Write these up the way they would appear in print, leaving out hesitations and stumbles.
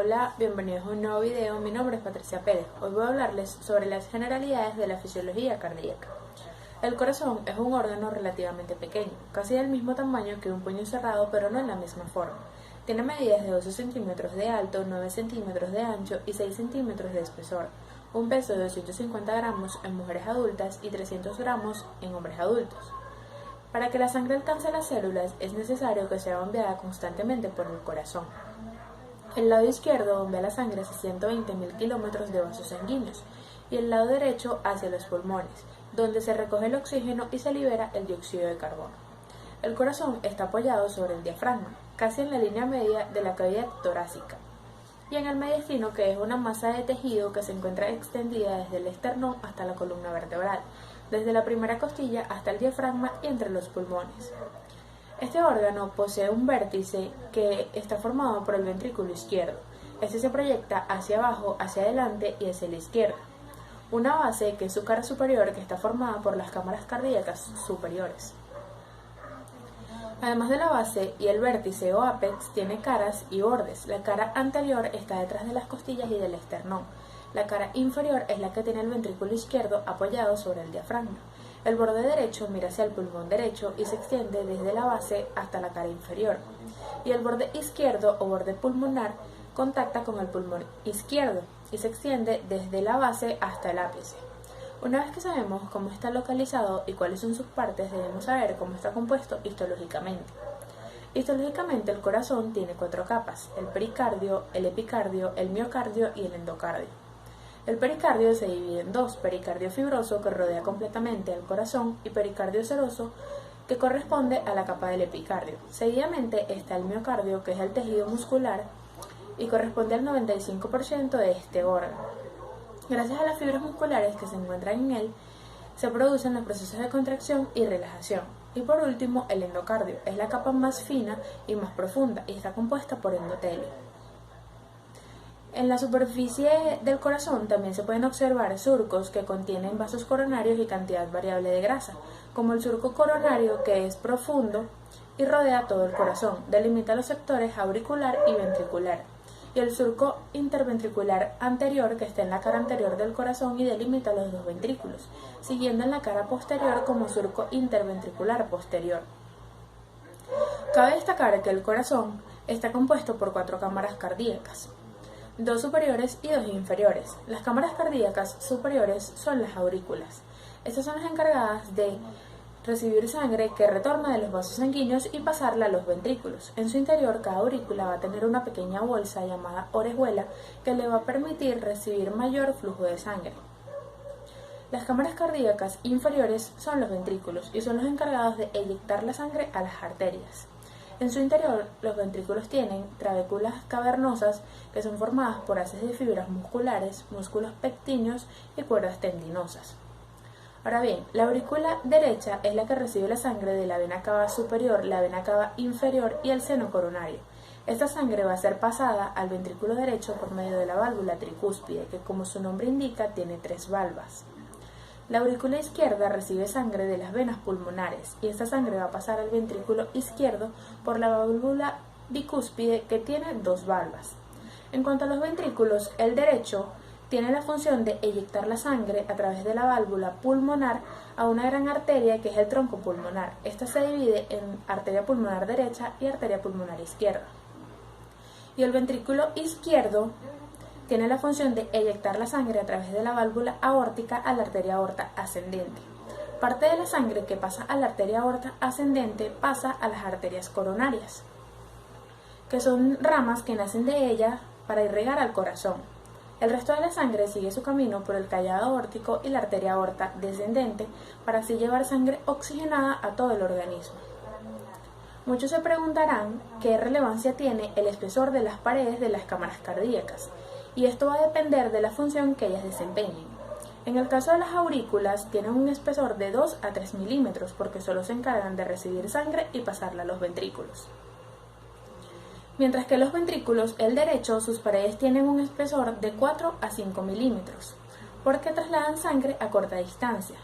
Hola, bienvenidos a un nuevo video. Mi nombre es Patricia Pérez. Hoy voy a hablarles sobre las generalidades de la fisiología cardíaca. El corazón es un órgano relativamente pequeño, casi del mismo tamaño que un puño cerrado, pero no en la misma forma. Tiene medidas de 12 centímetros de alto, 9 centímetros de ancho y 6 centímetros de espesor, un peso de 250 gramos en mujeres adultas y 300 gramos en hombres adultos. Para que la sangre alcance las células es necesario que sea bombeada constantemente por el corazón. El lado izquierdo bombea la sangre hacia 120.000 kilómetros de vasos sanguíneos y el lado derecho hacia los pulmones, donde se recoge el oxígeno y se libera el dióxido de carbono. El corazón está apoyado sobre el diafragma, casi en la línea media de la cavidad torácica, y en el mediastino, que es una masa de tejido que se encuentra extendida desde el esternón hasta la columna vertebral, desde la primera costilla hasta el diafragma y entre los pulmones. Este órgano posee un vértice que está formado por el ventrículo izquierdo. Este se proyecta hacia abajo, hacia adelante y hacia la izquierda. Una base, que es su cara superior, que está formada por las cámaras cardíacas superiores. Además de la base y el vértice o ápex, tiene caras y bordes. La cara anterior está detrás de las costillas y del esternón. La cara inferior es la que tiene el ventrículo izquierdo apoyado sobre el diafragma. El borde derecho mira hacia el pulmón derecho y se extiende desde la base hasta la cara inferior. Y el borde izquierdo o borde pulmonar contacta con el pulmón izquierdo y se extiende desde la base hasta el ápice. Una vez que sabemos cómo está localizado y cuáles son sus partes, debemos saber cómo está compuesto histológicamente. Histológicamente, el corazón tiene 4 capas: el pericardio, el epicardio, el miocardio y el endocardio. El pericardio se divide en dos: pericardio fibroso, que rodea completamente al corazón, y pericardio seroso, que corresponde a la capa del epicardio. Seguidamente está el miocardio, que es el tejido muscular y corresponde al 95% de este órgano. Gracias a las fibras musculares que se encuentran en él, se producen los procesos de contracción y relajación. Y por último, el endocardio es la capa más fina y más profunda y está compuesta por endotelio. En la superficie del corazón también se pueden observar surcos que contienen vasos coronarios y cantidad variable de grasa, como el surco coronario, que es profundo y rodea todo el corazón, delimita los sectores auricular y ventricular, y el surco interventricular anterior, que está en la cara anterior del corazón y delimita los dos ventrículos, siguiendo en la cara posterior como surco interventricular posterior. Cabe destacar que el corazón está compuesto por 4 cámaras cardíacas, 2 superiores y 2 inferiores. Las cámaras cardíacas superiores son las aurículas. Estas son las encargadas de recibir sangre que retorna de los vasos sanguíneos y pasarla a los ventrículos. En su interior, cada aurícula va a tener una pequeña bolsa llamada orejuela que le va a permitir recibir mayor flujo de sangre. Las cámaras cardíacas inferiores son los ventrículos y son los encargados de eyectar la sangre a las arterias. En su interior, los ventrículos tienen trabéculas cavernosas que son formadas por haces de fibras musculares, músculos pectíneos y cuerdas tendinosas. Ahora bien, la aurícula derecha es la que recibe la sangre de la vena cava superior, la vena cava inferior y el seno coronario. Esta sangre va a ser pasada al ventrículo derecho por medio de la válvula tricúspide, que, como su nombre indica, tiene 3 valvas. La aurícula izquierda recibe sangre de las venas pulmonares y esta sangre va a pasar al ventrículo izquierdo por la válvula bicúspide, que tiene 2 valvas. En cuanto a los ventrículos, el derecho tiene la función de eyectar la sangre a través de la válvula pulmonar a una gran arteria que es el tronco pulmonar. Esta se divide en arteria pulmonar derecha y arteria pulmonar izquierda. Y el ventrículo izquierdo tiene la función de eyectar la sangre a través de la válvula aórtica a la arteria aorta ascendente. Parte de la sangre que pasa a la arteria aorta ascendente pasa a las arterias coronarias, que son ramas que nacen de ella para irrigar al corazón. El resto de la sangre sigue su camino por el callado aórtico y la arteria aorta descendente para así llevar sangre oxigenada a todo el organismo. Muchos se preguntarán qué relevancia tiene el espesor de las paredes de las cámaras cardíacas, y esto va a depender de la función que ellas desempeñen. En el caso de las aurículas, tienen un espesor de 2 a 3 milímetros porque solo se encargan de recibir sangre y pasarla a los ventrículos. Mientras que los ventrículos, el derecho, sus paredes tienen un espesor de 4 a 5 milímetros, porque trasladan sangre a corta distancia.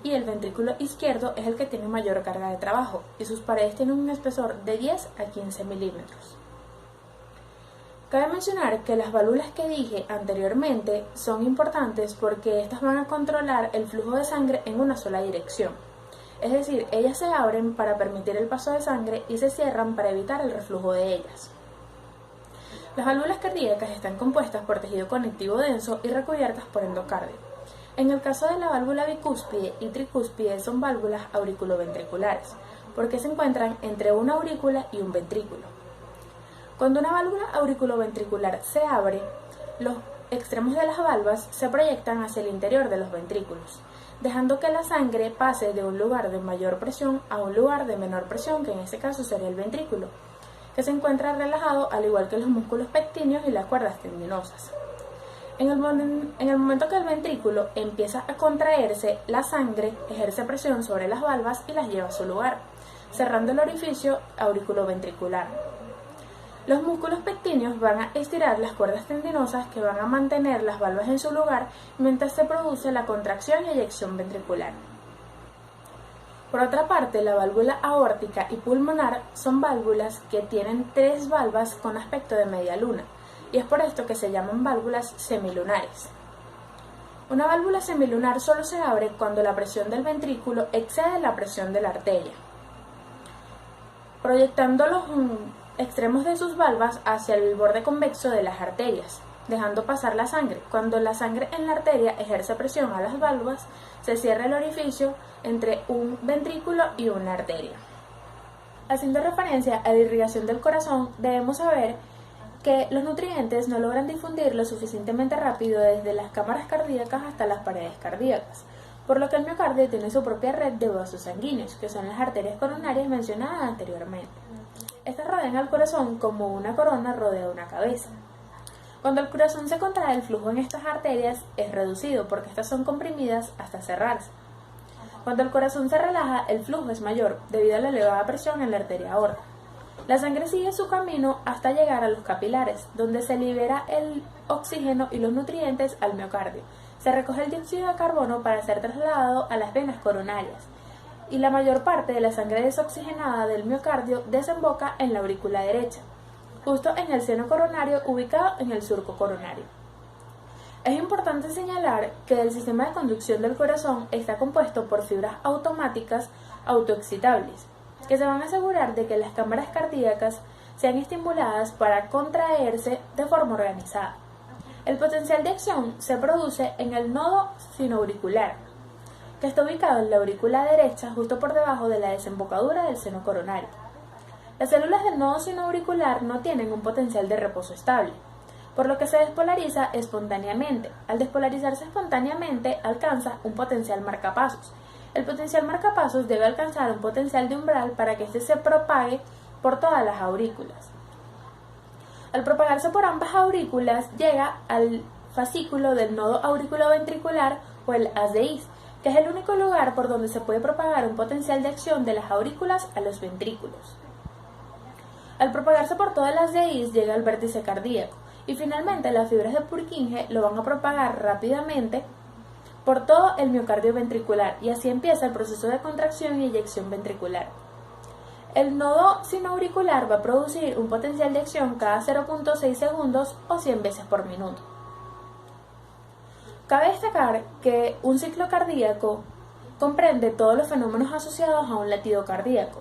Y el ventrículo izquierdo es el que tiene mayor carga de trabajo, y sus paredes tienen un espesor de 10 a 15 milímetros. Cabe mencionar que las válvulas que dije anteriormente son importantes porque estas van a controlar el flujo de sangre en una sola dirección. Es decir, ellas se abren para permitir el paso de sangre y se cierran para evitar el reflujo de ellas. Las válvulas cardíacas están compuestas por tejido conectivo denso y recubiertas por endocardio. En el caso de la válvula bicúspide y tricúspide son válvulas auriculoventriculares, porque se encuentran entre una aurícula y un ventrículo. Cuando una válvula auriculoventricular se abre, los extremos de las valvas se proyectan hacia el interior de los ventrículos, dejando que la sangre pase de un lugar de mayor presión a un lugar de menor presión, que en este caso sería el ventrículo, que se encuentra relajado al igual que los músculos pectíneos y las cuerdas tendinosas. En el momento que el ventrículo empieza a contraerse, la sangre ejerce presión sobre las valvas y las lleva a su lugar, cerrando el orificio auriculoventricular. Los músculos pectíneos van a estirar las cuerdas tendinosas que van a mantener las valvas en su lugar mientras se produce la contracción y eyección ventricular. Por otra parte, la válvula aórtica y pulmonar son válvulas que tienen 3 valvas con aspecto de media luna, y es por esto que se llaman válvulas semilunares. Una válvula semilunar solo se abre cuando la presión del ventrículo excede la presión de la arteria, proyectando los extremos de sus valvas hacia el borde convexo de las arterias, dejando pasar la sangre. Cuando la sangre en la arteria ejerce presión a las valvas, se cierra el orificio entre un ventrículo y una arteria. Haciendo referencia a la irrigación del corazón, debemos saber que los nutrientes no logran difundir lo suficientemente rápido desde las cámaras cardíacas hasta las paredes cardíacas, por lo que el miocardio tiene su propia red de vasos sanguíneos, que son las arterias coronarias mencionadas anteriormente. Estas rodean al corazón como una corona rodea una cabeza. Cuando el corazón se contrae, el flujo en estas arterias es reducido porque estas son comprimidas hasta cerrarse. Cuando el corazón se relaja, el flujo es mayor debido a la elevada presión en la arteria aorta. La sangre sigue su camino hasta llegar a los capilares, donde se libera el oxígeno y los nutrientes al miocardio. Se recoge el dióxido de carbono para ser trasladado a las venas coronarias, y la mayor parte de la sangre desoxigenada del miocardio desemboca en la aurícula derecha, justo en el seno coronario ubicado en el surco coronario. Es importante señalar que el sistema de conducción del corazón está compuesto por fibras automáticas autoexcitables, que se van a asegurar de que las cámaras cardíacas sean estimuladas para contraerse de forma organizada. El potencial de acción se produce en el nodo sinoauricular, que está ubicado en la aurícula derecha justo por debajo de la desembocadura del seno coronario. Las células del nodo sinoauricular no tienen un potencial de reposo estable, por lo que se despolariza espontáneamente. Al despolarizarse espontáneamente, alcanza un potencial marcapasos. El potencial marcapasos debe alcanzar un potencial de umbral para que éste se propague por todas las aurículas. Al propagarse por ambas aurículas, llega al fascículo del nodo auriculoventricular o el haz de His, que es el único lugar por donde se puede propagar un potencial de acción de las aurículas a los ventrículos. Al propagarse por todas las de His, llega al vértice cardíaco, y finalmente las fibras de Purkinje lo van a propagar rápidamente por todo el miocardio ventricular, y así empieza el proceso de contracción y eyección ventricular. El nodo sinoauricular va a producir un potencial de acción cada 0.6 segundos o 100 veces por minuto. Cabe destacar que un ciclo cardíaco comprende todos los fenómenos asociados a un latido cardíaco,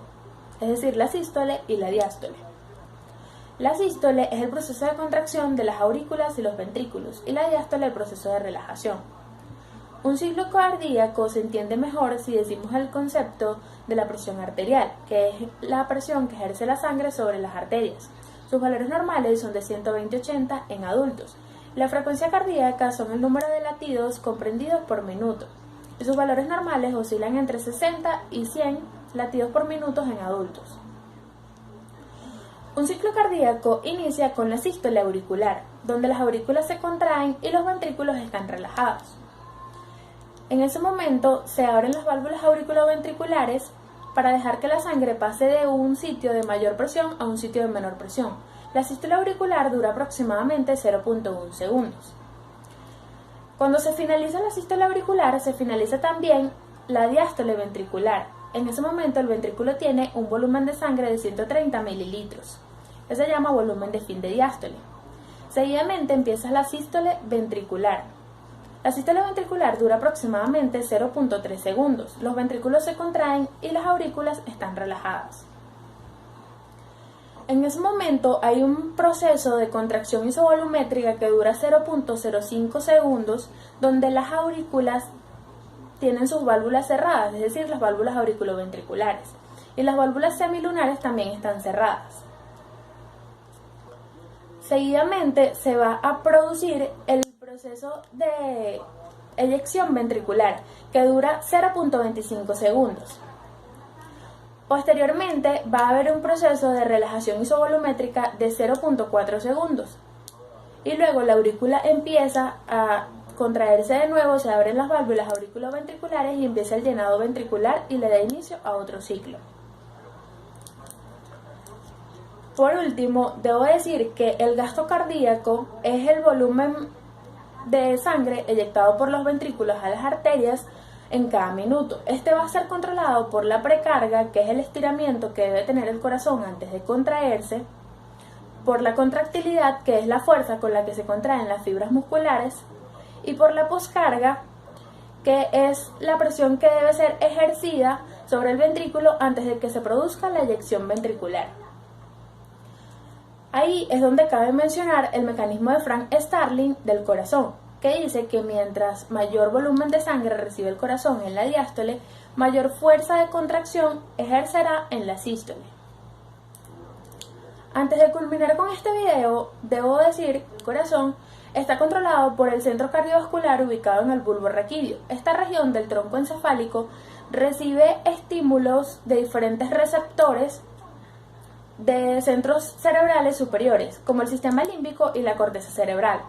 es decir, la sístole y la diástole. La sístole es el proceso de contracción de las aurículas y los ventrículos, y la diástole el proceso de relajación. Un ciclo cardíaco se entiende mejor si decimos el concepto de la presión arterial, que es la presión que ejerce la sangre sobre las arterias. Sus valores normales son de 120-80 en adultos. La frecuencia cardíaca son el número de latidos comprendidos por minuto, y sus valores normales oscilan entre 60 y 100 latidos por minuto en adultos. Un ciclo cardíaco inicia con la sístole auricular, donde las aurículas se contraen y los ventrículos están relajados. En ese momento se abren las válvulas auriculoventriculares para dejar que la sangre pase de un sitio de mayor presión a un sitio de menor presión. La sístole auricular dura aproximadamente 0.1 segundos. Cuando se finaliza la sístole auricular, se finaliza también la diástole ventricular. En ese momento el ventrículo tiene un volumen de sangre de 130 mililitros. Eso se llama volumen de fin de diástole. Seguidamente empieza la sístole ventricular. La sístole ventricular dura aproximadamente 0.3 segundos. Los ventrículos se contraen y las aurículas están relajadas. En ese momento hay un proceso de contracción isovolumétrica que dura 0.05 segundos, donde las aurículas tienen sus válvulas cerradas, es decir, las válvulas auriculoventriculares, y las válvulas semilunares también están cerradas. Seguidamente se va a producir el proceso de eyección ventricular, que dura 0.25 segundos. Posteriormente va a haber un proceso de relajación isovolumétrica de 0.4 segundos. Y luego la aurícula empieza a contraerse de nuevo, se abren las válvulas auriculoventriculares y empieza el llenado ventricular y le da inicio a otro ciclo. Por último, debo decir que el gasto cardíaco es el volumen de sangre eyectado por los ventrículos a las arterias en cada minuto. Este va a ser controlado por la precarga, que es el estiramiento que debe tener el corazón antes de contraerse, por la contractilidad, que es la fuerza con la que se contraen las fibras musculares, y por la poscarga, que es la presión que debe ser ejercida sobre el ventrículo antes de que se produzca la eyección ventricular. Ahí es donde cabe mencionar el mecanismo de Frank Starling del corazón, que dice que mientras mayor volumen de sangre recibe el corazón en la diástole, mayor fuerza de contracción ejercerá en la sístole. Antes de culminar con este video, debo decir que el corazón está controlado por el centro cardiovascular ubicado en el bulbo raquídeo. Esta región del tronco encefálico recibe estímulos de diferentes receptores de centros cerebrales superiores, como el sistema límbico y la corteza cerebral.